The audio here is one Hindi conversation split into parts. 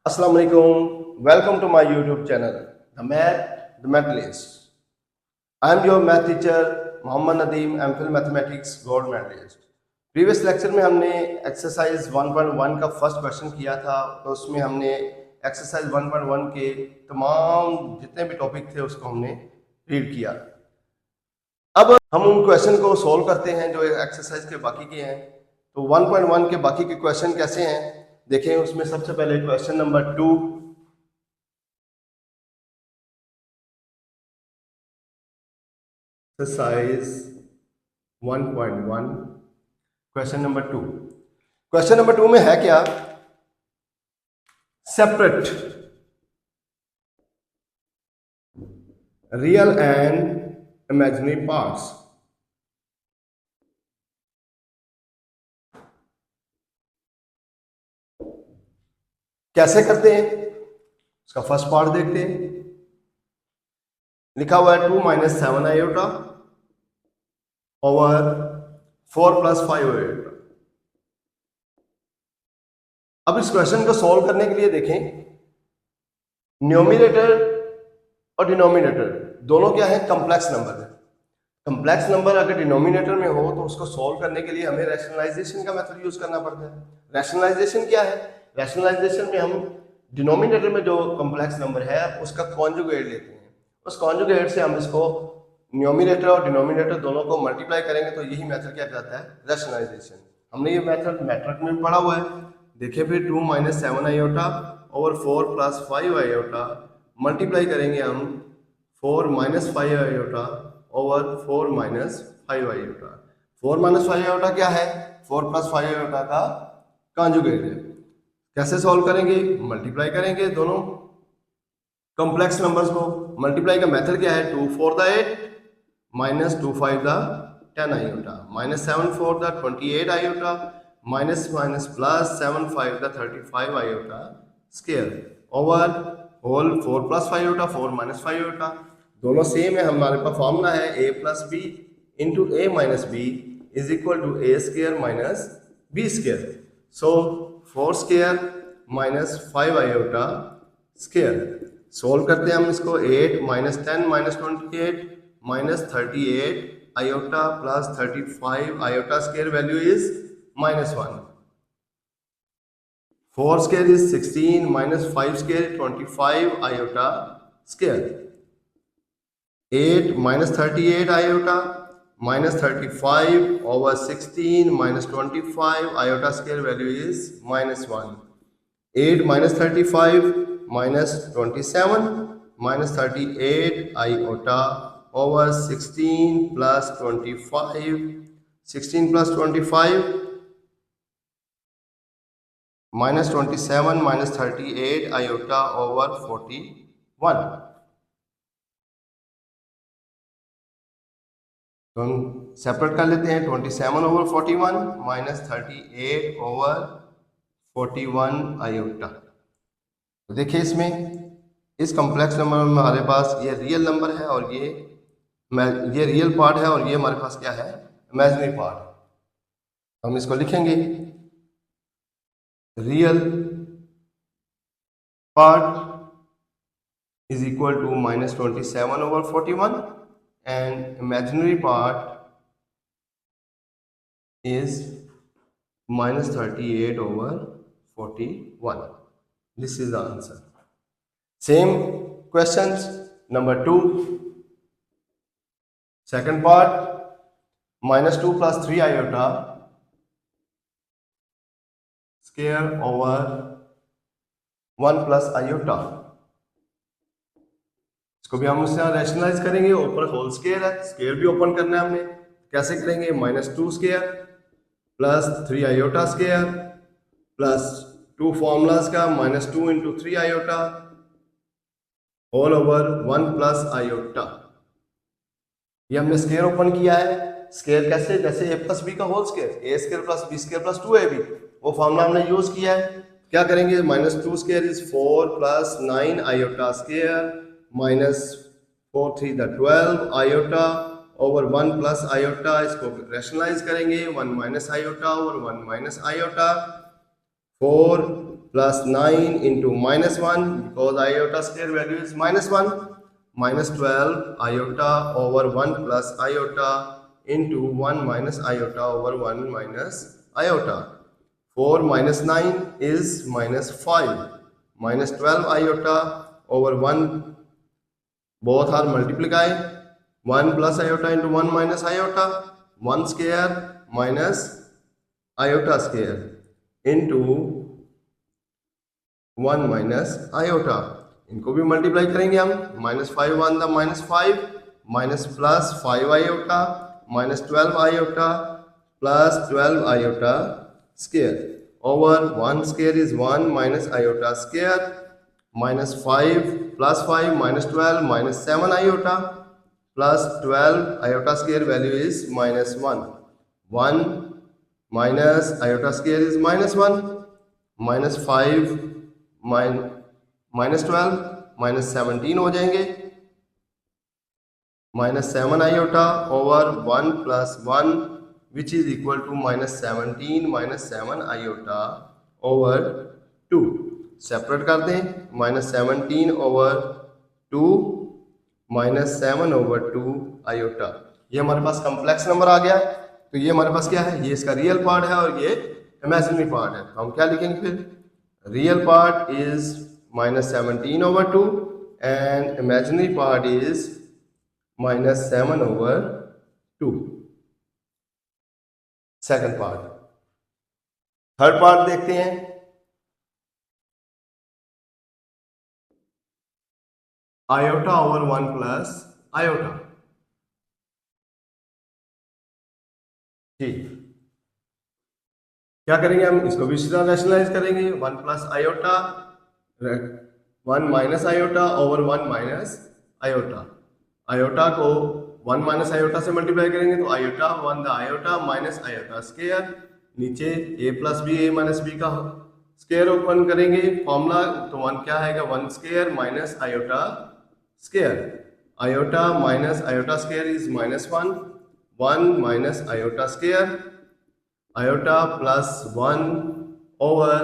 Assalamu alaikum. Welcome to my YouTube channel, The Methodist. I am your math teacher, Mohammad Nadeem, MPhil Mathematics Gold Medalist. Previous lecture में हमने एक्सरसाइज 1.1 का फर्स्ट क्वेश्चन किया था, तो उसमें हमने एक्सरसाइज 1.1 के तमाम जितने भी टॉपिक थे उसको हमने रीड किया। अब हम उन क्वेश्चन को सोल्व करते हैं जो एक्सरसाइज के बाकी के हैं। तो 1.1 के बाकी के क्वेश्चन कैसे हैं देखें। उसमें सबसे पहले question number 2, exercise 1.1 question number 2। Question number 2 में है क्या, separate real and imaginary parts. कैसे करते हैं उसका फर्स्ट पार्ट देखते हैं। लिखा हुआ है 2 - 7 आयोटा ओवर 4 + 5 आयोटा। अब इस क्वेश्चन को सॉल्व करने के लिए देखें, न्यूमरेटर और डिनोमिनेटर दोनों क्या है, कम्प्लेक्स नंबर है। कम्प्लेक्स नंबर अगर डिनोमिनेटर में हो तो उसको सॉल्व करने के लिए हमें रैशनलाइजेशन का मेथड यूज करना पड़ता है। रैशनलाइजेशन क्या है, रैशनलाइजेशन में हम डिनोमिनेटर में जो कम्प्लेक्स नंबर है उसका कॉन्जुगेट लेते हैं। उस कॉन्जुगेट से हम इसको न्यूमरेटर और डिनोमिनेटर दोनों को मल्टीप्लाई करेंगे, तो यही मेथड क्या कहलाता है, रैशनलाइजेशन। हमने ये मेथड मैट्रिक में पढ़ा हुआ है। देखिए फिर 2 - 7 आयोटा ओवर 4 + 5 आयोटा मल्टीप्लाई करेंगे हम 4 - 5 आयोटा ओवर 4 - 5 आयोटा। 4 - 5 आयोटा क्या है, 4 + 5 आयोटा का कॉन्जुगेट है। कैसे सॉल्व करेंगे, मल्टीप्लाई करेंगे दोनों कॉम्प्लेक्स नंबर्स को। मल्टीप्लाई का मेथड क्या है, 2 × 4 = 8 - 2 × 5 = 10 iota -7 × 4 = 28 iota -+ 7 × 5 = 35 iota square over whole 4 + 5 iota 4 - 5 iota. दोनों सेम है। हमारे पास फॉर्मूला है a + b × a - b = a² - b²। So 4² - 5 iota square. Solve करते हैं हम इसको। 8 - 10 - 28 -38 iota plus 35 iota square value is -1। 4² is 16 - 5² 25 iota square। 8 - 38 iota -35 over 16 - 25 iota square value is -1। 8 - 35 - 27 -38 iota over 16 + 25, 16 + 25 -27 - 38 iota over 41। तो हम सेपरेट कर लेते हैं। 27 over 41 - 38 over 41 आयोटा। तो देखिए इसमें इस कॉम्प्लेक्स नंबर में हमारे पास ये रियल नंबर है और ये रियल पार्ट है और ये हमारे पास क्या है, इमेजिनरी पार्ट। हम इसको लिखेंगे, real part is equal to -27 over 41 and imaginary part is -38 over 41. This is the answer. Same questions. Number 2, second part, -2 + 3 iota square over 1 + iota। इसको भी हम उससे रैशनलाइज करेंगे। ऊपर होल स्क्वायर है, स्क्वायर भी ओपन करना है हमने। कैसे करेंगे, -2² + 3 आयोटा स्क्वायर प्लस 2 फॉर्मूलाज का -2 × 3 आयोटा होल ओवर 1 + आयोटा। ये हमने स्क्वायर ओपन किया है। स्क्वायर कैसे, जैसे a + b का whole square, a² + b² + 2ab, वो फॉर्मूला हमने यूज किया है। क्या करेंगे, -2² is 4 + 9 iota square -4 × 3 = 12 iota over 1 + iota। इसको रैशनलाइज करेंगे, 1 - iota over 1 - iota 4 plus 9 into minus 1 because iota square value is minus 1, minus 12 iota over 1 plus iota into 1 minus iota over 1 minus iota. 4 minus 9 is minus 5, minus 12 iota over 1, both are multiply, 1 plus iota into 1 minus iota, 1 square minus iota square into 1 minus iota, इनको भी मल्टीप्लाई करेंगे हम, minus 5 one the minus 5 minus plus 5 iota minus 12 iota plus 12 iota square over 1 square is 1 minus iota square minus 5 plus 5 minus 12 minus 7 iota plus 12 iota square value is minus 1, 1 minus iota square is minus 1 minus 5 minus 12 minus 17 हो जाएंगे, minus 7 iota over 1 plus 1 which is equal to minus 17 minus 7 iota over 2, separate कर दें, minus 17 over 2 minus 7 over 2 iota. ये हमारे पास कम्प्लेक्स नंबर आ गया, तो ये हमारे पास क्या है, ये इसका रियल पार्ट है और ये इमेजिनरी पार्ट है। तो हम क्या लिखेंगे फिर, real part is minus 17 over 2 and imaginary part is minus 7 over 2. Second part. Third part देखते हैं, iota over 1 plus iota। ठीक, क्या करेंगे हम, इसको भी इसी तरह रैशनलाइज करेंगे, 1 plus iota 1 minus iota over 1 minus iota, iota को 1 माइनस आयोटा से मल्टीप्लाई करेंगे तो iota 1 the iota minus iota square, नीचे a plus b a minus b का स्क्वायर ओपन करेंगे फॉर्मूला, तो 1 क्या आएगा, 1 square minus iota square, iota minus iota square is minus 1, 1 minus iota square iota plus 1 over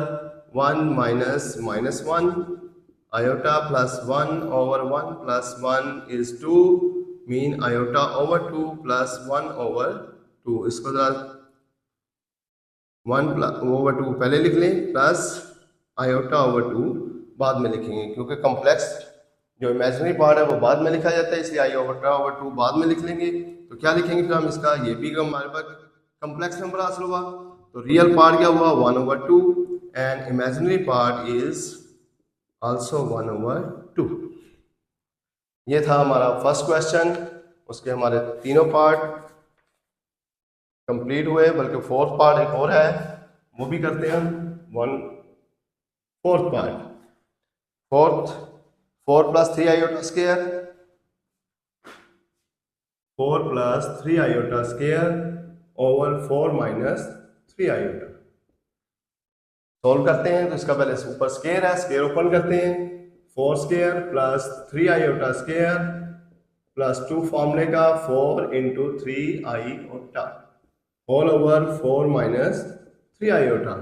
1 minus minus 1, iota plus 1 over 1 plus 1 is 2, mean iota over 2 plus 1 over 2, इसको 1 ओवर 2 पहले लिख लें प्लस आयोटा ओवर 2 बाद में लिखेंगे, क्योंकि कॉम्प्लेक्स जो इमेजिनरी पार्ट है वो बाद में लिखा जाता है, इसलिए आयोटा ओवर 2 बाद में लिख लेंगे। तो क्या लिखेंगे फिर हम इसका, ये भी हमारे पास कम्प्लेक्स नंबर हासिल हुआ, तो रियल पार्ट क्या हुआ 1 over 2 and imaginary part is also 1 over 2। ये था हमारा फर्स्ट क्वेश्चन, उसके हमारे तीनों पार्ट कंप्लीट हुए, बल्कि फोर्थ पार्ट एक और है वो भी करते हैं हम, fourth part, 4 plus 3 iota square, 4 plus 3 iota square over 4 minus 3 iota. Solve करते हैं तो इसका पहले ऊपर स्क्वायर है, स्क्वायर ओपन करते हैं, 4 square plus 3 iota square plus 2 फॉर्मूले का 4 into 3 iota whole over 4 minus 3 iota,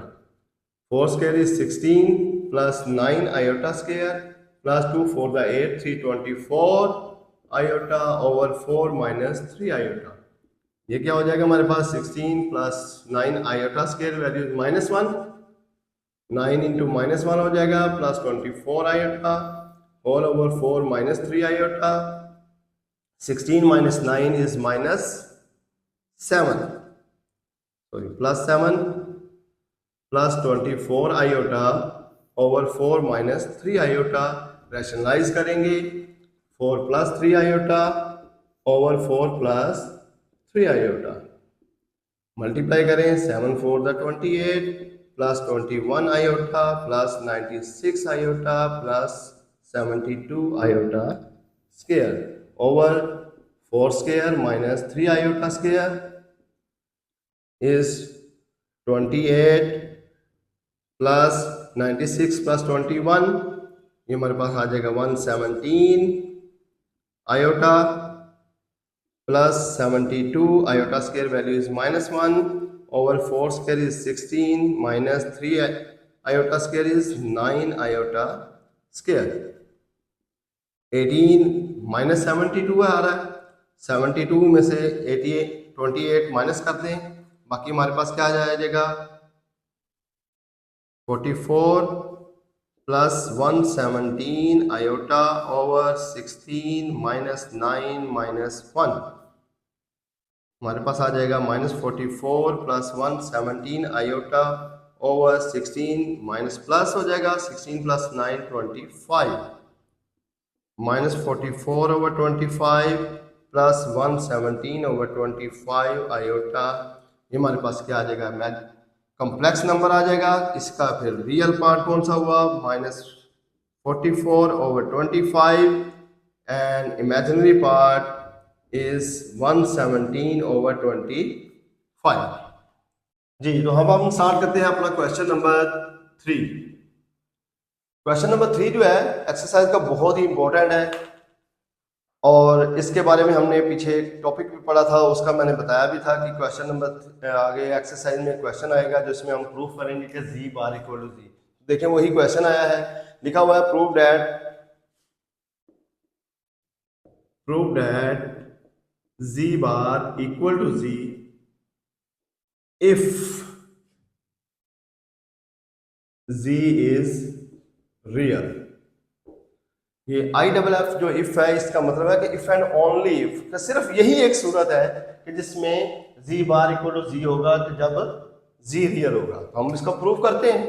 4 square is 16 plus 9 iota square plus 2 4 the 8 324 iota over 4 minus 3 iota. ये क्या हो जाएगा हमारे पास, 16 plus 9 iota square value minus 1, 9 into minus 1 हो जाएगा plus 24 iota whole over 4 minus 3 iota, 16 minus 9 is minus 7, sorry plus 7 plus 24 iota over 4 minus 3 iota, rationalise करेंगे 4 plus 3 iota over 4 plus 3 iota, multiply करें 7 4 the 28 plus 21 iota plus 96 iota plus 72 iota square over 4 square minus 3 iota square is 28 plus 96 plus 21, ये हमारे पास आ जाएगा 117 iota plus 72 iota square value is minus 1 over 4 square is 16 minus 3 iota square is 9 iota square. 18 minus 72 आ रहा है, 72 में से 28 माइनस कर दें, बाकी हमारे पास क्या आ जाएगा 44 plus 117 iota over 16 minus 9 minus 1, हमारे पास आ जाएगा -44 plus 117 iota over 16 minus plus हो जाएगा 16 plus 9 25, -44 over 25 plus 117 over 25 iota, ये हमारे पास क्या आ जाएगा मैथ कॉम्प्लेक्स नंबर आ जाएगा। इसका फिर रियल पार्ट कौन सा हुआ -44 over 25 and imaginary part is 117 over 25। जी तो हम स्टार्ट करते हैं अपना क्वेश्चन नंबर 3। क्वेश्चन नंबर 3 जो है एक्सरसाइज का बहुत ही इंपॉर्टेंट है और इसके बारे में हमने पीछे टॉपिक भी पढ़ा था, उसका मैंने बताया भी था कि क्वेश्चन नंबर आगे एक्सरसाइज में क्वेश्चन आएगा जिसमें हम प्रूफ करेंगे कि z bar equal to z। देखिए वही क्वेश्चन आया है, लिखा हुआ है prove that z bar equal to z if z is real। ये IFF जो इफ है इसका मतलब है कि इफ एंड ओनली इफ, सिर्फ यही एक सूरत है कि जिसमें z bar equal to z होगा कि जब z रियल होगा। तो हम इसका प्रूफ करते हैं।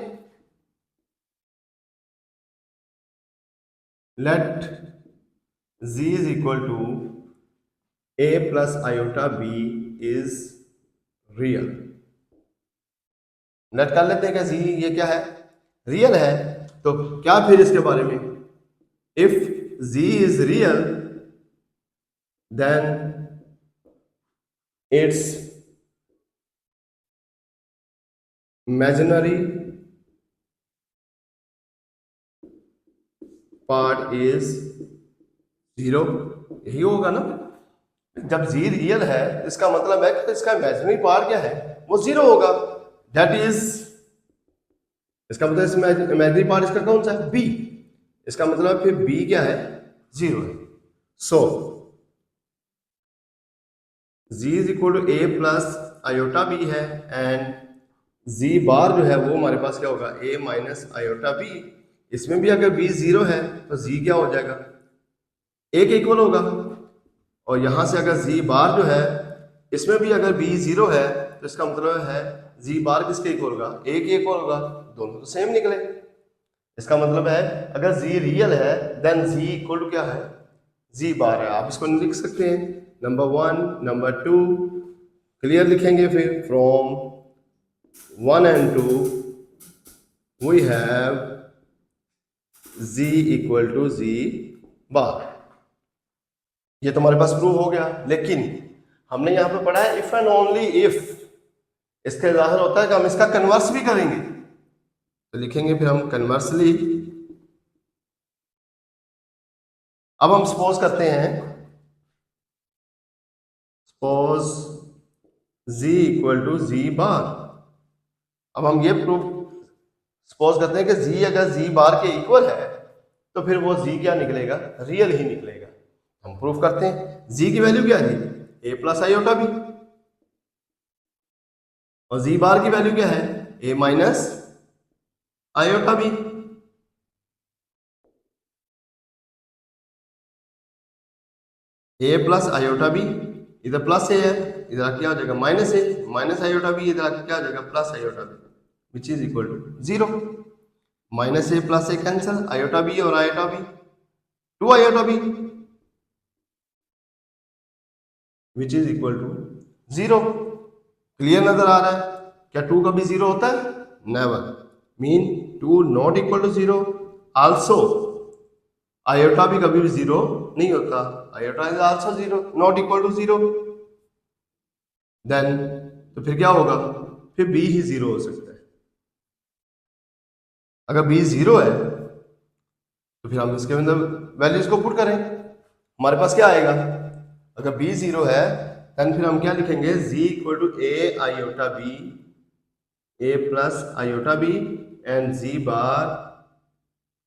Let z is equal to a plus iota b is real. Let कर लेते हैं कि z ये क्या है रियल है, तो क्या फिर इसके बारे में if z is real then its imaginary part is 0। यही होगा ना, जब z रियल है इसका मतलब है कि इसका इमेजिनरी पार्ट क्या है वो 0 होगा। दैट इज इसका मतलब इसमें इमेजिनरी पार्ट इसका कौन सा है b, इसका मतलब फिर b क्या है 0 है। So z is equal to a plus iota b है एंड z बार जो है वो हमारे पास क्या होगा a माइनस आयोटा b। इसमें भी अगर b 0 है तो z क्या हो जाएगा a के इक्वल होगा, और यहां से अगर z बार जो है इसमें भी अगर b 0 है तो इसका मतलब है z बार किसके इक्वल होगा a के इक्वल होगा। दोनों तो सेम निकले, इसका मतलब है अगर z रियल है देन z इक्वल टू क्या है z बार है। आप इसको लिख सकते हैं नंबर 1 नंबर 2 क्लियर लिखेंगे। फिर from 1 and 2 we have z equal to z bar. ये तो हमारे पास प्रूव हो गया, लेकिन हमने यहां पे पढ़ा है इफ एंड ओनली इफ, इसके जाहिर होता है कि हम इसका कन्वर्स भी करेंगे। तो लिखेंगे फिर हम कन्वर्सली। अब हम सपोज करते हैं suppose z equal to z bar. अब हम ये प्रूफ सपोज करते हैं कि z अगर z बार के इक्वल है तो फिर वो z क्या निकलेगा रियल ही निकलेगा। हम प्रूफ करते हैं z की वैल्यू क्या थी a प्लस आयोटा b और z बार की वैल्यू क्या है a minus iota b। a plus iota b, इधर प्लस a है इधर क्या हो जाएगा minus a, minus iota b इधर क्या हो जाएगा plus iota b which is equal to 0। Minus a plus a cancel, iota b और iota b 2 iota b which is equal to 0। Clear नजर आ रहा है? क्या 2 कभी 0 होता है? Never. Mean 2 not equal to 0। Also iota भी कभी भी 0 नहीं होता, iota is also 0 not equal to 0। Then तो फिर क्या होगा, फिर b ही 0 हो सकता है। अगर b 0 है तो फिर हम इसके अंदर वैल्यूज को पुट करें, हमारे पास क्या आएगा, अगर b 0 है देन फिर हम क्या लिखेंगे z equal to a iota b, a plus iota b and z bar,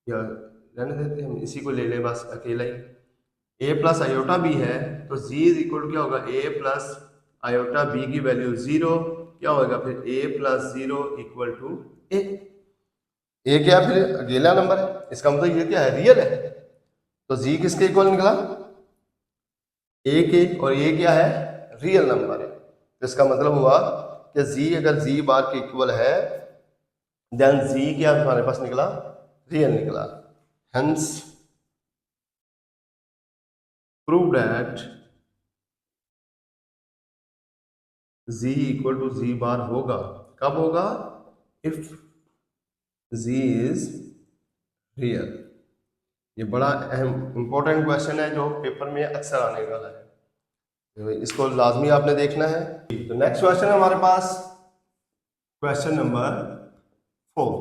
या रहने देते हैं, हम इसी को ले लें बस अकेला ही, ए प्लस आयोटा बी है तो जी इज इक्वल टू क्या होगा, ए प्लस आयोटा बी की वैल्यू 0, क्या होगा फिर ए प्लस 0 इक्वल टू ए क्या फिर अकेला नंबर है, इसका मतलब ये क्या है, रियल है। तो जी किसके इक्वल निकला, ए के, और ये क्या है, रियल नंबर है। तो इसका मतलब हुआ कि जी अगर जी बार के इक्वल है देन जी क्या हमारे पास निकला, रियल निकला। Hence prove that z equal to z bar होगा, कब होगा, इफ z इज रियल। ये बड़ा अहम इंपॉर्टेंट क्वेश्चन है जो पेपर में अक्सर आने वाला है, तो इसको लाजमी आपने देखना है। तो नेक्स्ट क्वेश्चन है हमारे पास क्वेश्चन नंबर 4।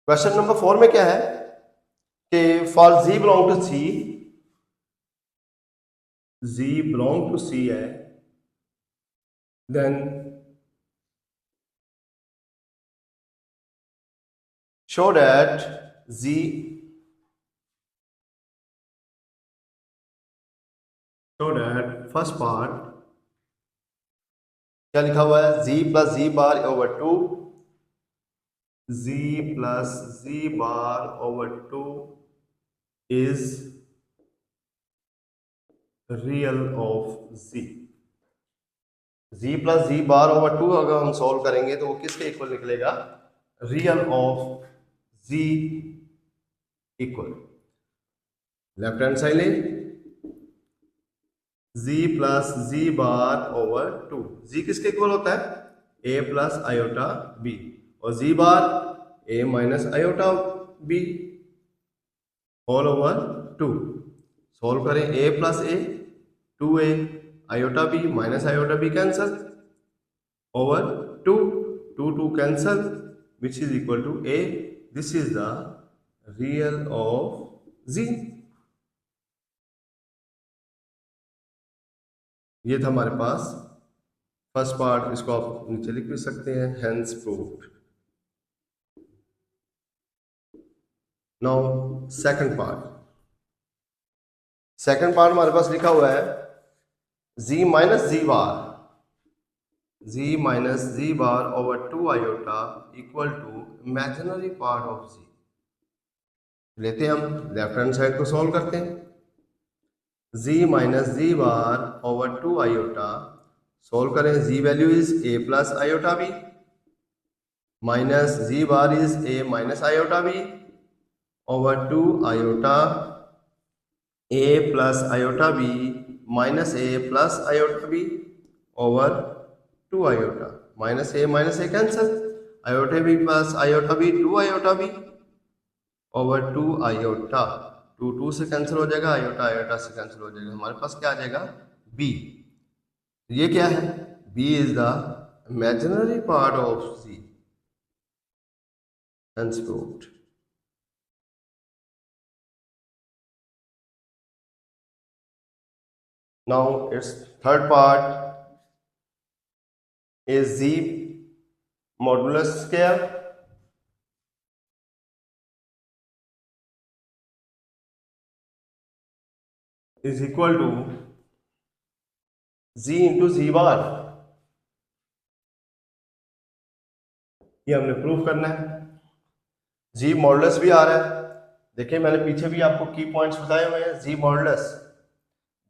क्वेश्चन नंबर 4 में क्या है कि for z belong to c, z belong to c है, then show that z show that first part क्या लिखा हुआ है, z plus z bar over 2, z plus z bar over 2 is real of z। z plus z bar over 2 अगर हम सॉल्व करेंगे तो वो किसके इक्वल निकलेगा, real of z equal, left hand side ले, z plus z bar over 2, z किसके इक्वल होता है, a प्लस आयोटा b, और z bar a minus iota b whole over 2। Solve करें, a plus a 2a, iota b minus iota b cancel, over 2, 2 cancel, which is equal to a। This is the real of z। ये था हमारे पास फर्स्ट पार्ट, इसको आप नीचे लिख भी सकते हैं, hence proved. Now second part, second part हमारे पास लिखा हुआ है z minus z bar, z minus z bar over 2 iota equal to imaginary part of z। लेते हैं हम लेफ्ट हैंड साइड को सॉल्व करते हैं, z minus z bar over 2 iota, solve करें, z value is a plus iota b, minus z bar is a minus iota b over 2 iota a plus iota b minus a plus iota b over 2 iota, minus a cancel, iota b plus iota b 2 iota b over 2 iota, 2 से कैंसिल हो जाएगा, आयोटा आयोटा से कैंसिल हो जाएगा, हमारे पास क्या आ जाएगा, b। ये क्या है, b is the imaginary part of c, hence proved। now its third part is z modulus square is equal to z into z bar. ये हमने प्रूफ करना है, जी मॉडुलस भी आ रहा है, देखिए मैंने पीछे भी आपको की पॉइंट्स बताए हुए हैं। जी मॉडुलस,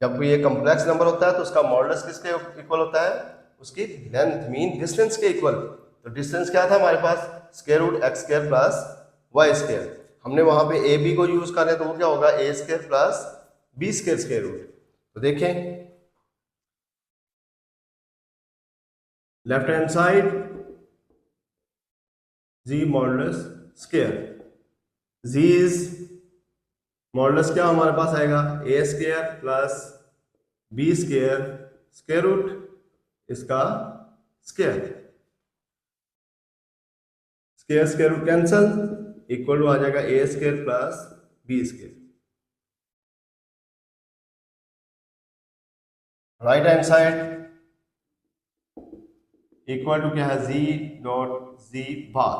जब भी ये कॉम्प्लेक्स नंबर होता है तो उसका मॉडुलस किसके इक्वल होता है, उसकी लेंथ मीन डिस्टेंस के इक्वल। तो डिस्टेंस क्या था हमारे पास, square root X square plus Y square, हमने वहां पे ए बी को यूज कर रहे हैं तो वो क्या होगा, A square plus B square square root. तो देखें left hand side z modulus square, z is modulus क्या हमारे पास आएगा, A square plus B square square root इसका square, square square root cancel, equal to आ जाएगा A square plus B square. Right hand side equal to क्या है, z dot z bar.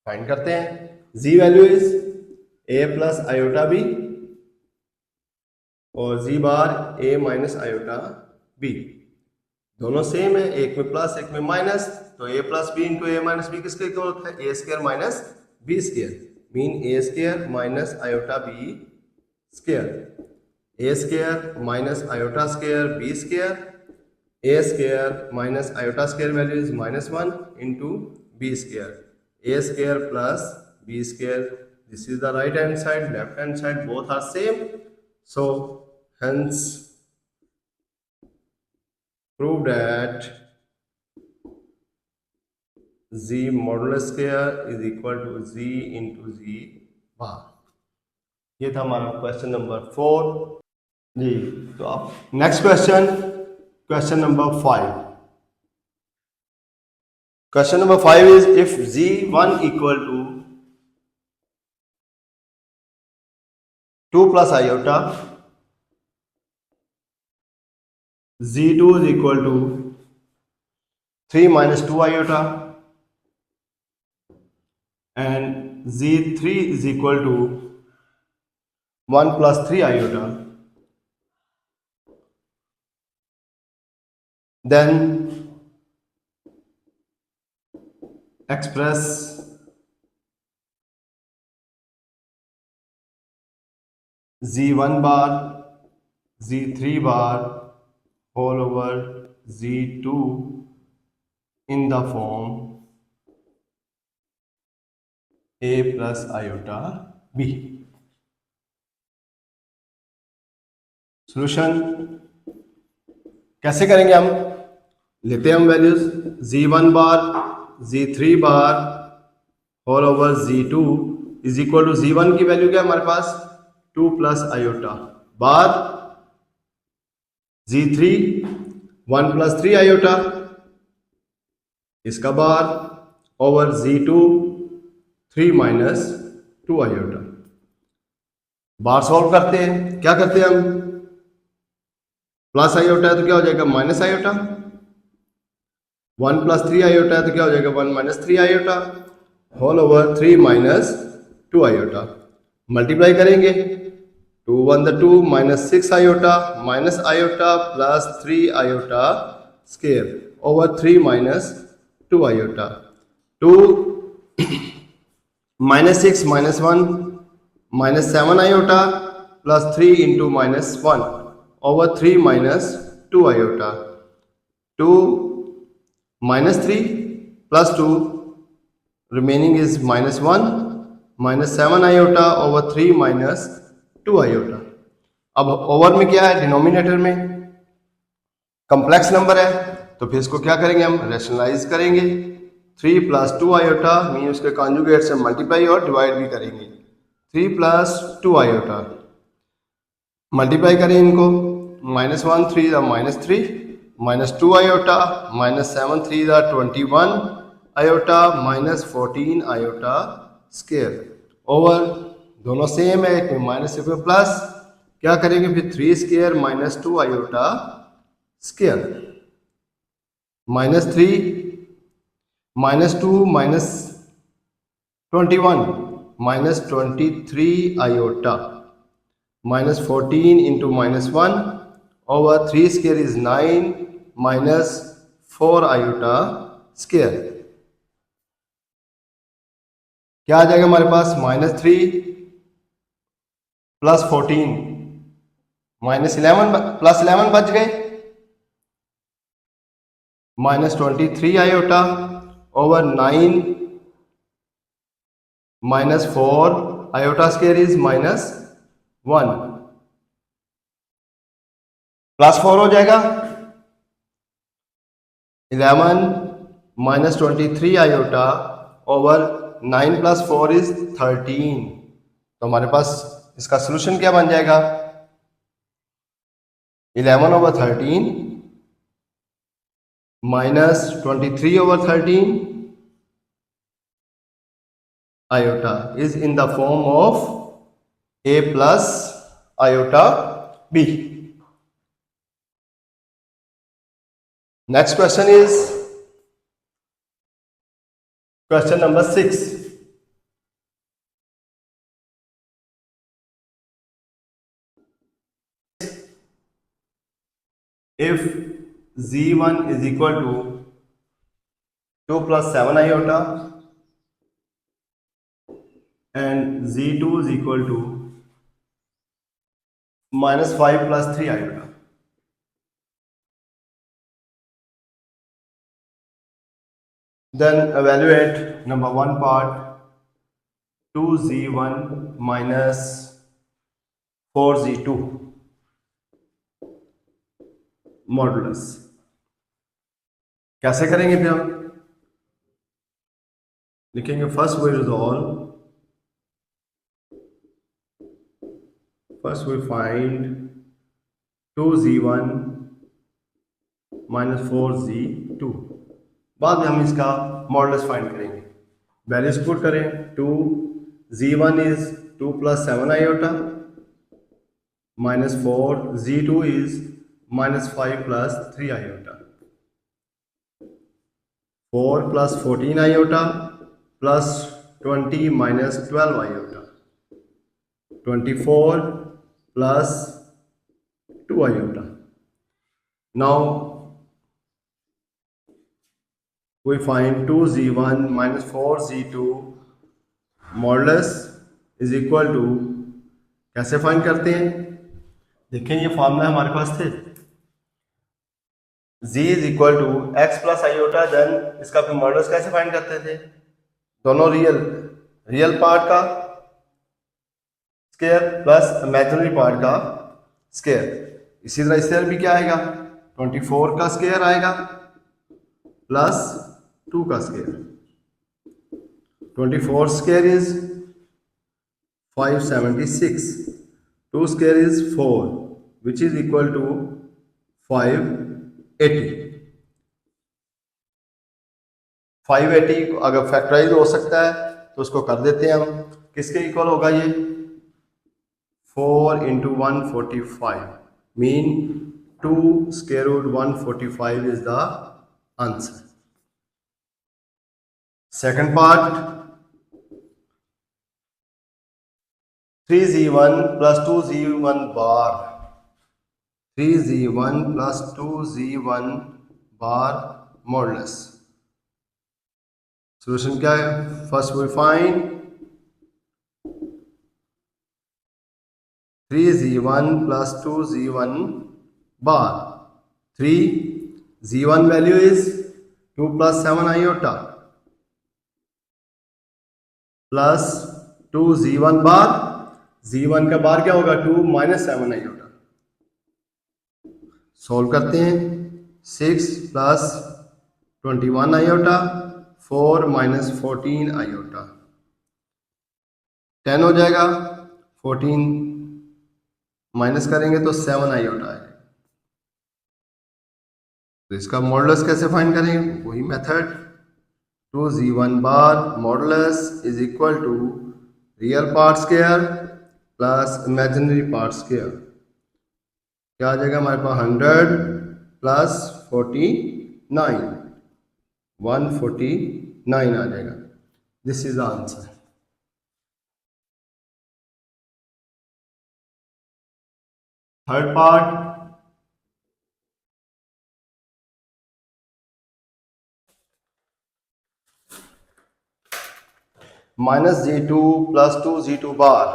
Find करते हैं। z value is a plus iota b और z bar a minus iota b। दोनों सेम है, एक में प्लस एक में माइनस, तो a plus B into A minus B किसके इक्वल होता है, A square minus B square, mean A square minus iota B square, A square minus iota square B square, A square minus iota square value is -1 into B square, A square plus B square. This is the right hand side, left hand side both are same, so hence prove that z modulus square is equal to z into z bar। ये था हमारा क्वेश्चन नंबर 4 जी। तो आप next question, question number 5। Question number 5 is if z1 equal to 2 plus iota, z2 is equal to 3 minus 2 iota and z3 is equal to 1 plus 3 iota, then express z1 bar z3 bar whole over z2 in the form a plus iota b। Solution कैसे करेंगे हम, लेते हैं हम values z1 bar z3 bar whole over z2 is equal to z1 की वैल्यू क्या है हमारे पास 2 plus iota bar z3 1 plus 3 iota इसका bar over z2 3 minus 2 iota. Bar solve करते हैं, क्या करते हैं हम, प्लस आयोटा है तो क्या हो जाएगा माइनस आयोटा, 1 प्लस 3 आयोटा है तो क्या हो जाएगा 1 minus 3 iota whole over 3 minus 2 iota. Multiply करेंगे 2 1 2 minus 6 iota minus iota plus 3 iota square over 3 minus 2 iota. 2 minus 6 minus 1 minus 7 iota plus 3 into minus 1 over 3 minus 2 iota, 2 minus 3 plus 2 remaining is minus 1 minus 7 iota over 3 minus 2 iota। अब ओवर में क्या है, डिनोमिनेटर में कॉम्प्लेक्स नंबर है, तो फिर इसको क्या करेंगे हम, रैशनलाइज करेंगे। 3 प्लस 2 आयोटा मीन उसके कॉन्जुगेट से मल्टीप्लाई और डिवाइड भी करेंगे। 3 प्लस 2 आयोटा मल्टीप्लाई करें इनको, minus 1 3 minus 3 minus 2 iota minus 7 3 21 iota minus 14 iota square over दोनों सेम है, एक में माइनस एक में प्लस, क्या करेंगे फिर 3 square minus 2 iota square minus 3 minus 2 minus 21 minus 23 iota minus 14 into minus 1 over 3 square is 9 minus 4 iota square। क्या आ जाएगा हमारे पास, माइनस 3 प्लस 14 माइनस 11 प्लस 11 बच गए minus 23 iota over 9 minus 4 iota square is minus 1 plus 4 हो जाएगा 11 minus 23 iota over 9 plus 4 is 13। तो हमारे पास इसका सॉल्यूशन क्या बन जाएगा, 11 over 13 minus 23 over 13 iota is in the form of a plus iota b। Next question is question number 6, if z1 is equal to 2 plus 7 iota and z2 is equal to minus 5 plus 3 iota. Then evaluate number 1 part 2z1 minus 4z2 modulus. कैसे करेंगे फिर हम लिखेंगे, first we resolve, first we find 2z1 minus 4z2, बाद में हम इसका मॉडुलस फाइंड करेंगे। वैल्यूज पुट करें, 2z1 इज 2 plus 7 iota minus 4z2 is minus 5 plus 3 iota, 4 plus 14 iota plus 20 minus 12 iota, 24 plus 2 iota. Now we find 2z1 minus 4z2 modulus is equal to, कैसे फाइंड करते हैं, देखें ये फॉर्मूला हमारे पास थे, z is equal to x plus iota, then इसका फिर मॉडुलस कैसे फाइंड करते थे, दोनों रियल पार्ट का स्क्वायर प्लस इमेजिनरी पार्ट का स्क्वायर। इसी तरह इससे भी क्या आएगा, 24 का स्क्वायर आएगा प्लस 2 का square, 24 square is 576, 2 square is 4 which is equal to 580। 580 अगर फैक्टराइज हो सकता है तो उसको कर देते हैं हम, किसके इक्वल होगा ये, 4 into 145 mean 2 square root 145 is the answer। Second part, 3z1 plus 2z1 bar, 3z1 plus 2z1 bar modulus. Solution क्या है, first we find 3z1 plus 2z1 bar, 3z1 value is 2 plus 7 iota plus 2z1 bar, z1 का बार क्या होगा, 2 minus 7 iota। सॉल्व करते हैं, 6 plus 21 iota, 4 minus 14 iota, 10 हो जाएगा, 14 माइनस करेंगे तो 7 iota आएगा। तो इसका मॉडुलस कैसे फाइंड करेंगे, वही method, 2z1 bar modulus is equal to real part square plus imaginary part square. क्या आ जाएगा हमारे पास, 100 प्लस 49, 149 आ जाएगा। This is the answer. Third part, minus z2 plus 2z2 bar,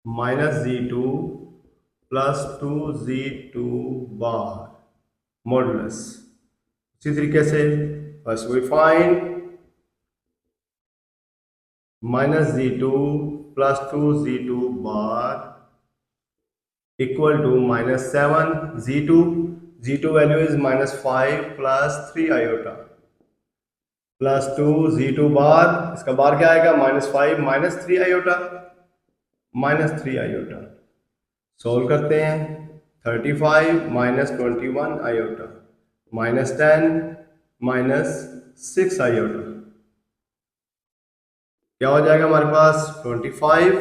minus z2 plus 2z2 bar modulus. इसी तरीके से first we find minus z2 plus 2z2 bar equal to minus 7, z2 value is minus 5 plus 3 iota plus 2 z2 bar, इसका बार क्या आएगा, minus 5 minus 3 iota, minus 3 iota। Solve करते हैं, 35 minus 21 iota minus 10 minus 6 iota, क्या हो जाएगा हमारे पास, 25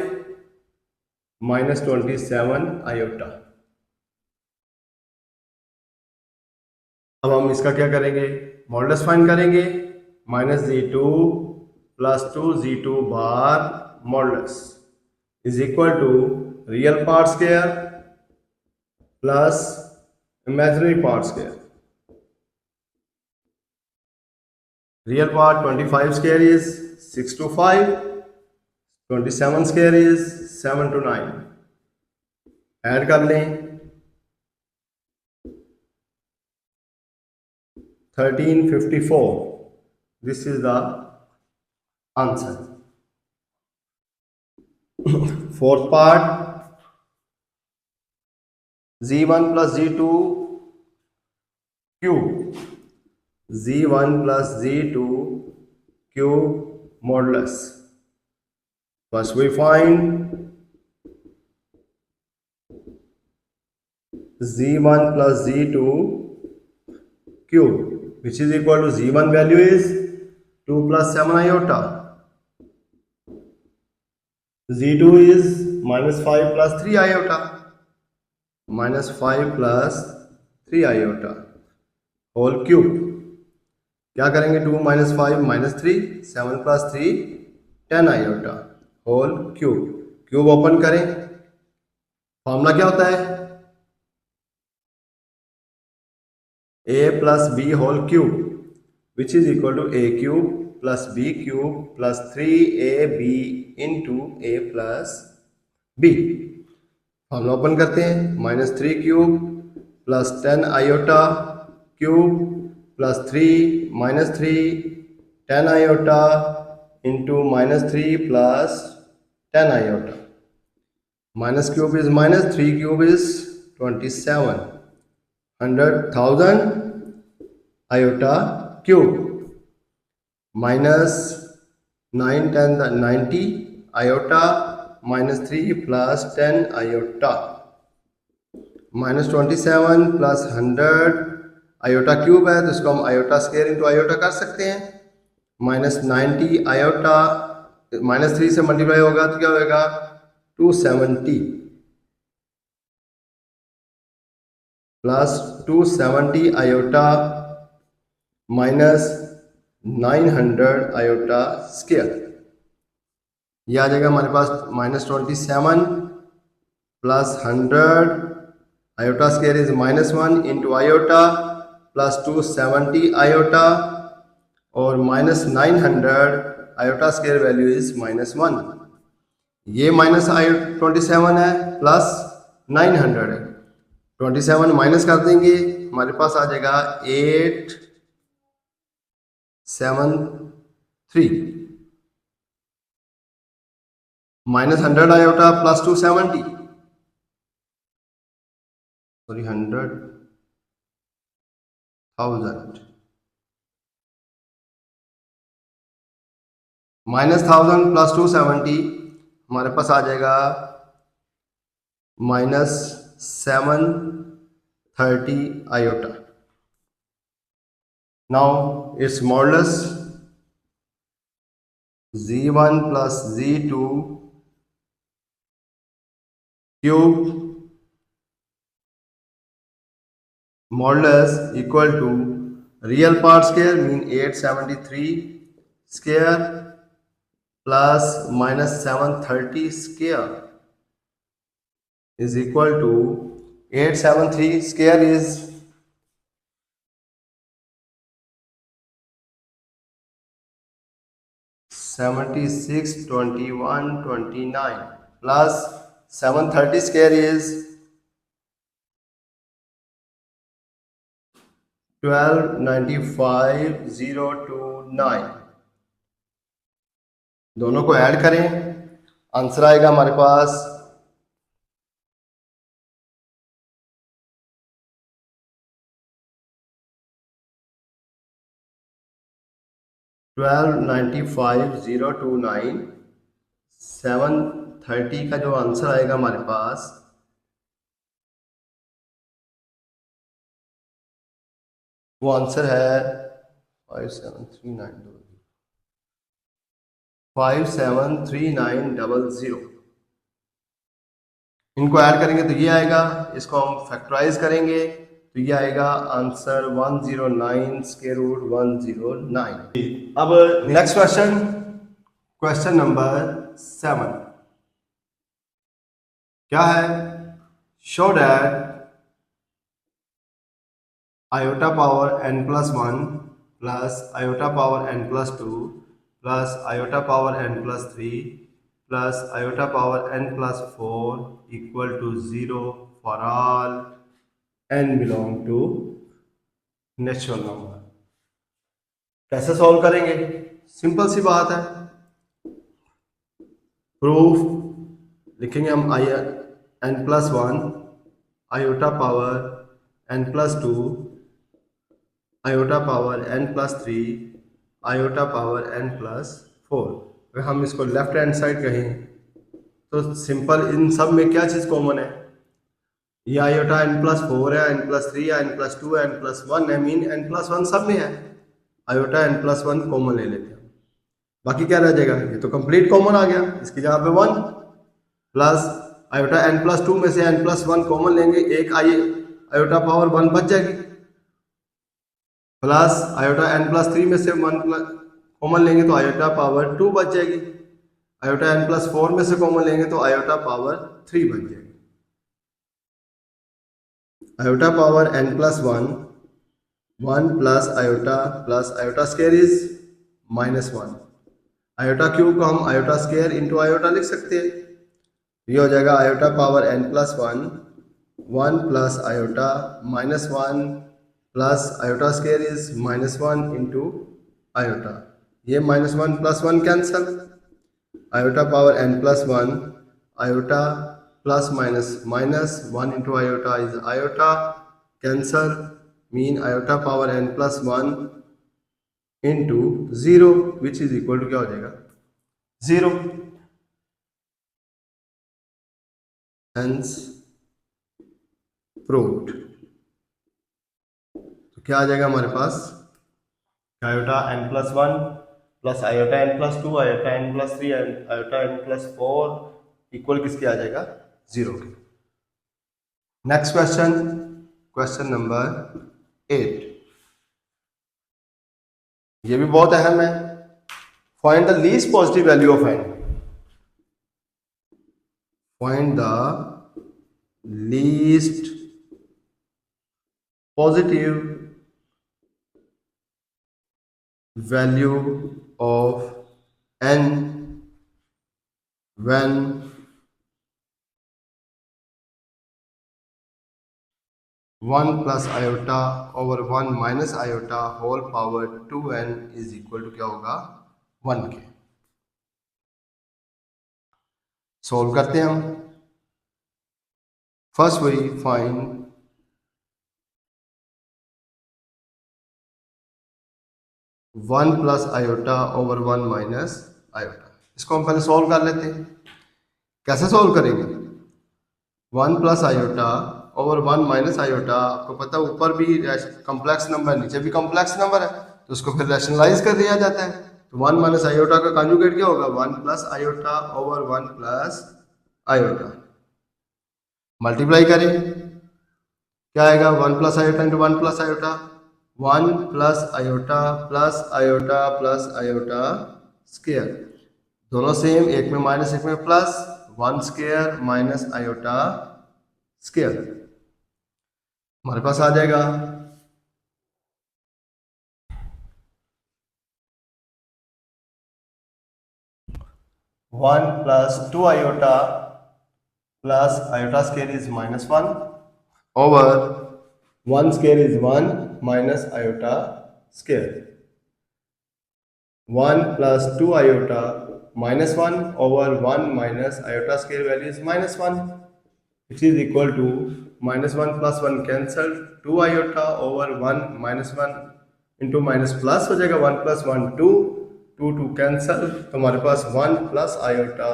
माइनस 27 iota। अब हम इसका क्या करेंगे, मॉडुलस फाइंड करेंगे, minus Z2 plus 2Z2 bar modulus is equal to real part square plus imaginary part square. Real part 25 square is 6 to 5, 27 square is 7 to 9. Add कर लें 1354. This is the answer. Fourth part Z1 plus Z2 cube. Z1 plus Z2 cube modulus. First we find Z1 plus Z2 cube, which is equal to Z1 value is 2 plus 7 iota. Z2 is minus 5 plus 3 iota. Minus 5 plus 3 iota whole cube. क्या करेंगे 2 minus 5 minus 3 7 plus 3 10 iota whole cube. Cube open करें, फॉर्मूला क्या होता है a plus b whole cube which is equal to a cube plus b cube plus 3ab into a plus b. Formula open करते हैं minus 3 cube plus 10 iota cube plus 3 minus 3 10 iota into minus 3 plus 10 iota. Minus cube is minus, 3 cube is 27. 100,000 iota cube. Minus 9 10 90 iota minus 3 plus 10 iota. Minus 27 plus 100 iota cube है तो इसको हम आयोटा स्क्वायर इंटू आयोटा कर सकते हैं. माइनस 90 आयोटा माइनस 3 से मल्टीप्लाई होगा तो क्या होगा 270 plus 270 iota minus 900 iota square. यह आ जाएगा हमारे पास minus 27 plus 100 iota square is minus 1 into iota plus 270 iota और minus 900 iota square value is minus 1. ये माइनस 27 है प्लस 900 है. 27 माइनस कर देंगे हमारे पास आ जाएगा 873 minus 100 iota plus 270 sorry 100,000 minus 1000 plus 270 हमारे पास आ जाएगा minus 730 iota. Now it's modulus Z1 plus Z2 cube modulus equal to real part square mean 873 square plus minus 730 square is equal to 873 square is 76 21 29 plus 730 square is 1295,029. दोनों को ऐड करें आंसर आएगा हमारे पास 1295,029. 730 का जो आंसर आएगा हमारे पास वो आंसर है 573900. इनको ऐड करेंगे तो ये आएगा. इसको हम फैक्टराइज करेंगे तो ये आएगा आंसर 109 स्क्वायर रूट 109। अब नेक्स्ट क्वेश्चन, क्वेश्चन नंबर 7 क्या है? Show that iota power n plus 1 plus iota power n plus 2 plus iota power n plus 3 plus iota power n plus 4 equal to 0 for all n belong to natural number. कैसे सॉल्व करेंगे? सिंपल सी बात है, प्रूफ लिखेंगे हम आई n plus 1 iota power n plus 2 iota power n plus 3 iota power n plus 4। अगर हम इसको लेफ्ट हैंड साइड कहें तो सिंपल इन सब में क्या चीज़ कॉमन है? ये आयोटा n प्लस 4 है, n प्लस 3 है, n प्लस 2 है, n प्लस 1 है, मीन n प्लस 1 सब में है। आयोटा n प्लस 1 कॉमन ले लेते हैं, बाकी क्या रह जाएगा? ये तो कंप्लीट कॉमन आ गया, इसकी जगह पे 1 प्लस आयोटा n प्लस 2 में से n प्लस 1 कॉमन लेंगे, एक आयोटा पावर 1 बच जाएगी, प्लस आयोटा n प्लस 3 में से 1 कॉमन लेंगे तो आयोटा पावर 2 बच जाएगी, आयोटा n प्लस 4 में से कॉमन लेंगे तो आयोटा पावर 3 बच जाएगी। Iota power n plus 1 plus iota square is -1। Iota cube को हम आयोटा स्क्वायर इंटू आयोटा लिख सकते हैं, ये हो जाएगा iota power n plus 1 plus iota -1 plus iota square is -1 into iota, ये -1 plus 1 cancel, iota power n plus 1 iota plus minus 1 into iota is iota, cancel, mean iota power n plus 1 into 0 which is equal to क्या हो जाएगा? 0। Hence proved. तो क्या आ जाएगा हमारे पास? Iota n plus 1 plus iota n plus 2 iota n plus 3 iota n plus 4 equal किसके आ जाएगा? 0 के। नेक्स्ट क्वेश्चन, क्वेश्चन नंबर 8, ये भी बहुत अहम है। Find the least positive value of n। Find the least positive value of n when one plus iota over 1 minus iota whole power 2n is equal to क्या होगा? 1 के। सोल्व करते हैं हम। फर्स्ट वही find one plus iota over 1 minus iota, इसको हम पहले सोल्व कर लेते हैं। कैसे सोल्व करेंगे? 1 plus iota over 1 minus iota, आपको पता है ऊपर भी कॉम्प्लेक्स नंबर नीचे भी कॉम्प्लेक्स नंबर है, तो उसको फिर रैशनलाइज कर दिया जाता है। तो 1 माइनस आयोटा का कॉन्जुगेट क्या होगा? 1 plus iota over 1 plus iota. Multiply करें, क्या आएगा? 1 plus iota into 1 plus iota, 1 plus iota plus iota plus iota square, दोनों सेम, एक में माइनस एक में plus, 1 square minus iota square हमारे पास आ जाएगा 1 plus 2 iota plus iota square is -1 over 1 square is 1 minus iota square, 1 plus 2 iota -1 over 1 minus iota square value is -1 which is equal to -1 plus 1 cancel, 2 iota over 1 -1 into minus plus हो जाएगा, 1 प्लस 1 2 2 कैंसल, तो हमारे पास 1 plus iota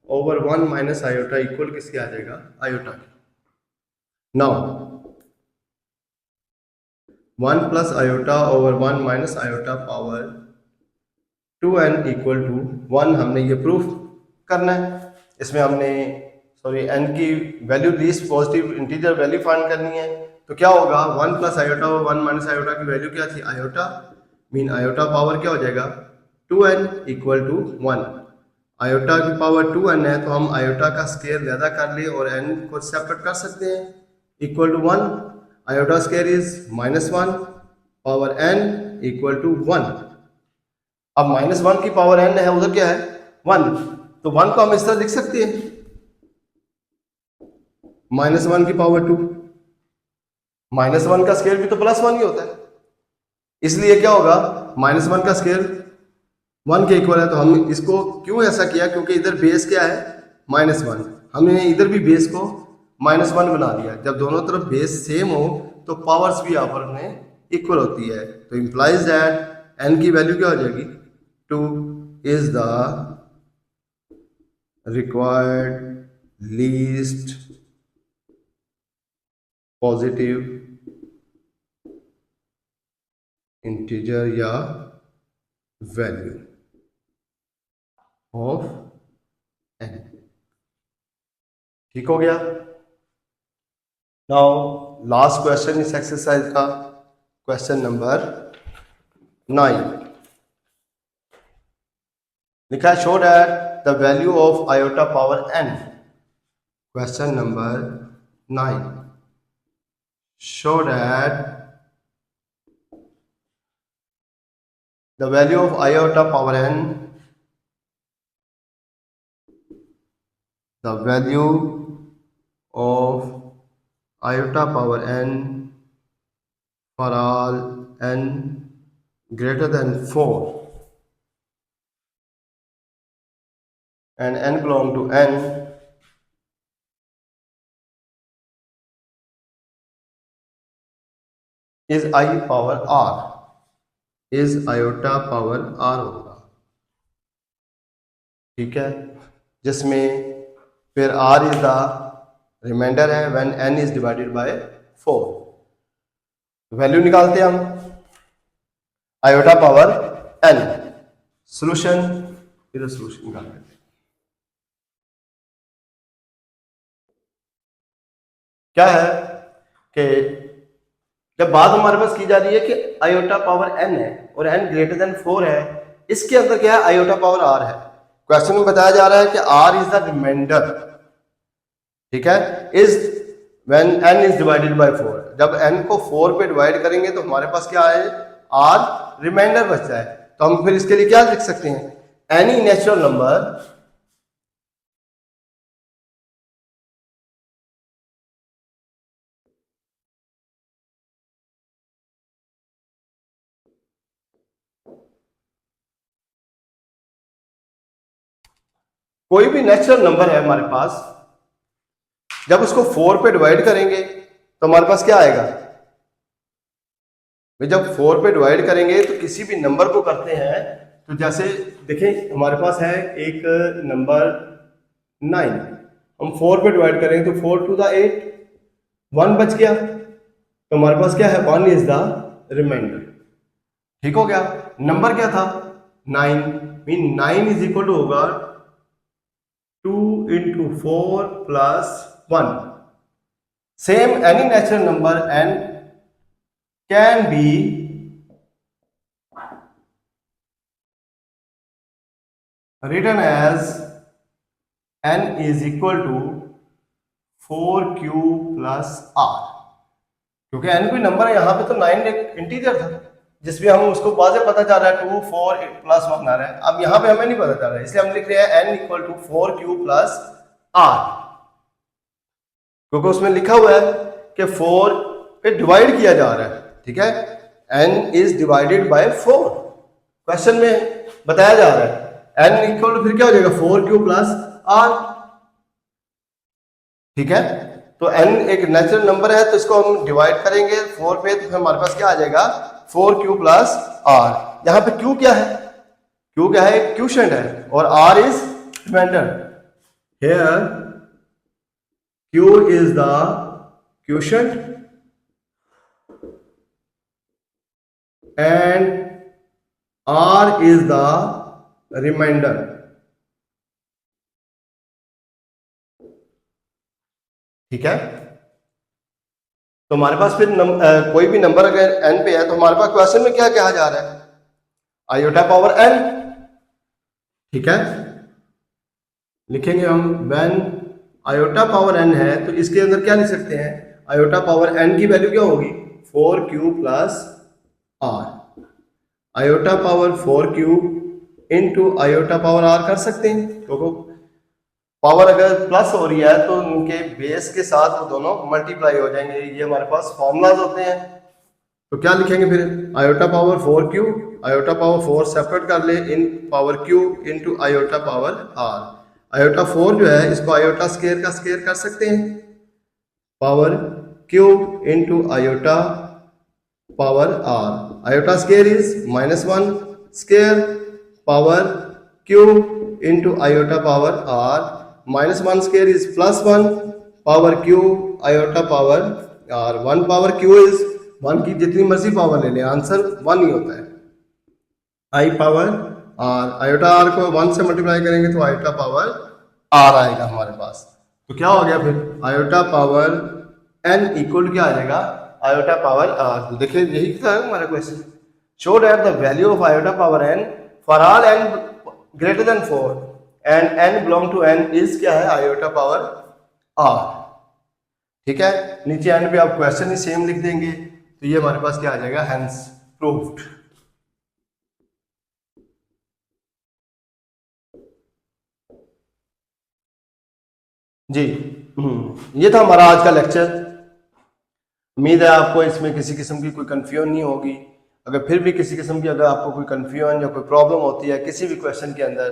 over 1 minus iota equal किसके आ जाएगा? आयोटा के। Now 1 plus iota over 1 minus iota power 2n equal to 1 हमने ये प्रूफ करना है। इसमें हमने n की value least positive integer value find करनी है, तो क्या होगा 1 प्लस आयोटा और 1 माइनस आयोटा की वैल्यू क्या थी, आयोटा, मीन आयोटा पावर क्या हो जाएगा 2n इक्वल टू 1। आयोटा की पावर 2n है तो हम आयोटा का स्केयर ज्यादा कर लिए और n को सेपरेट कर सकते हैं, equal to 1। Iota square is -1 power n equal to 1। अब -1 की पावर n है, उधर क्या है 1, तो 1 को हम इस तरह लिख सकते हैं -1 की पावर 2। -1 का स्केयर भी तो +1 ही होता है, इसलिए क्या होगा -1 का स्केयर 1 के इक्वल है। तो हम इसको क्यों ऐसा किया, क्योंकि इधर बेस क्या है -1, हमने इधर भी बेस को -1 बना दिया। जब दोनों तरफ बेस सेम हो तो पावर्स भी आपस में इक्वल होती है, तो इंप्लाइज दैट n की वैल्यू क्या हो जाएगी 2 is the required least positive integer या वैल्यू ऑफ n। ठीक हो गया। नाउ लास्ट क्वेश्चन इस एक्सरसाइज का, क्वेश्चन नंबर 9 लिखा है, show that the value of iota power n। Question number 9, show that the value of iota power n, the value of iota power n for all n greater than 4 and n belong to n is I power r, is iota power r होगा, ठीक है, जिसमें फिर r इज द रिमाइंडर है when n is divided by 4। Value निकालते हैं हम आयोटा पावर n। सॉल्यूशन, इधर सॉल्यूशन निकालते हैं। क्या है कि जब बात हमारे पास की जा रही है कि आयोटा पावर n है और n ग्रेटर देन 4 है, इसके अंदर क्या है आयोटा पावर r है। क्वेश्चन में बताया जा रहा है कि r इज द रिमाइंडर, ठीक है, is when n is divided by 4। जब n को 4 पे डिवाइड करेंगे तो हमारे पास क्या है r रिमाइंडर बचता है। तो हम फिर इसके लिए क्या लिख सकते हैं, एनी नेचुरल नंबर कोई भी नेचुरल नंबर है हमारे पास, जब उसको 4 पे डिवाइड करेंगे तो हमारे पास क्या आएगा, जब 4 पे डिवाइड करेंगे तो किसी भी नंबर को करते हैं तो जैसे देखें हमारे पास है एक नंबर 9, हम 4 पे डिवाइड करेंगे तो 4 टू द 8, 1 बच गया, तो हमारे पास क्या है 1 इज द रिमाइंडर। ठीक हो गया। नंबर क्या था 9, मीन 9 इज इक्वल टू होगा 2 into 4 plus 1। Same any natural number n can be written as n is equal to 4q plus r, क्योंकि n कोई नंबर है, यहां पे तो 9 एक इंटीजर था जिसमें हम उसको वाज़े पता चल रहा है 2 4 प्लस 1 आ रहा है। अब यहां पे हमें नहीं पता चल रहा है, इसलिए हम लिख रहे हैं n equal to 4q plus r, क्योंकि उसमें लिखा हुआ है कि 4 पे डिवाइड किया जा रहा है, ठीक है, n is divided by 4, question में बताया जा रहा है n इक्वल टू फिर क्या हो जाएगा 4q प्लस r, ठीक है। तो n एक नेचुरल नंबर है तो इसको हम डिवाइड करेंगे 4 पे, तो फिर हमारे पास क्या आ जाएगा 4q प्लस r। यहां पे q क्या है, q क्या है क्वोशिएंट है और r is remainder. Here q is the quotient and r is the remainder, ठीक है। तो हमारे पास फिर कोई भी नंबर अगर n पे है तो हमारे पास क्वेश्चन में क्या कहा जा रहा है, आयोटा पावर n। ठीक है, लिखेंगे हम व्हेन आयोटा पावर n है तो इसके अंदर क्या लिख सकते हैं, आयोटा पावर n की वैल्यू क्या होगी 4q plus r। Iota power 4q into iota power r कर सकते हैं, क्योंकि पावर अगर प्लस हो रही है तो उनके बेस के साथ वो दोनों मल्टीप्लाई हो जाएंगे, ये हमारे पास फॉर्मूलाज होते हैं। तो क्या लिखेंगे फिर, iota power 4q, iota power 4 separate कर ले, इन power q into iota power r। Iota 4 जो है इसको आयोटा स्केयर का स्केयर कर सकते हैं, power q into iota power r। Iota square is -1 square power q into iota power r, -1 square is +1 power q iota power r। 1 power q is 1 की जितनी मर्जी पावर ले ले, आंसर 1 ही होता है। आई पावर r, आयोटा r को 1 से मल्टीप्लाई करेंगे तो आयोटा पावर r आएगा हमारे पास। तो क्या हो गया फिर, आयोटा पावर n इक्वल क्या आ जाएगा, आयोटा पावर r। तो देखिए यही था हमारा question, show that the value of iota power n for all n greater than 4 and n belong to n is क्या है, आयोटा पावर r। ठीक है, नीचे एंड पे आप क्वेश्चन ही सेम लिख देंगे, तो ये हमारे पास क्या आ जाएगा, हेंस प्रूव्ड। जी ये था हमारा आज का लेक्चर। उम्मीद है आपको इसमें किसी किस्म की कोई कन्फ्यूजन नहीं होगी। अगर फिर भी किसी किस्म की अगर आपको कोई कन्फ्यूजन या कोई प्रॉब्लम होती है किसी भी क्वेश्चन के अंदर,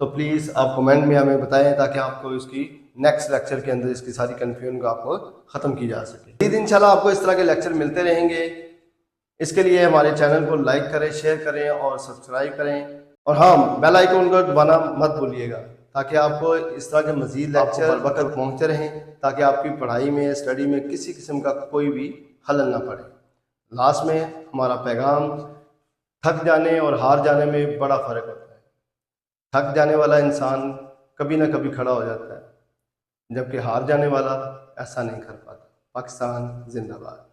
तो प्लीज़ आप कमेंट में हमें बताएं ताकि आपको इसकी नेक्स्ट लेक्चर के अंदर इसकी सारी कन्फ्यूजन को आपको ख़त्म की जा सके। इंशाल्लाह आपको इस तरह के लेक्चर मिलते रहेंगे। इसके लिए हमारे चैनल को लाइक करें, शेयर करें और सब्सक्राइब करें, और हाँ बेल आइकन को दबाना मत भूलिएगा ताकि आपको इस तरह के मजीद लेक्चर वक्त पहुँचते रहें, ताकि आपकी पढ़ाई में स्टडी में किसी किस्म का कोई भी खलल ना पड़े। लास्ट में हमारा पैगाम, थक जाने और हार जाने में बड़ा फ़र्क होता है। थक जाने वाला इंसान कभी ना कभी खड़ा हो जाता है, जबकि हार जाने वाला ऐसा नहीं कर पाता। पाकिस्तान जिंदाबाद।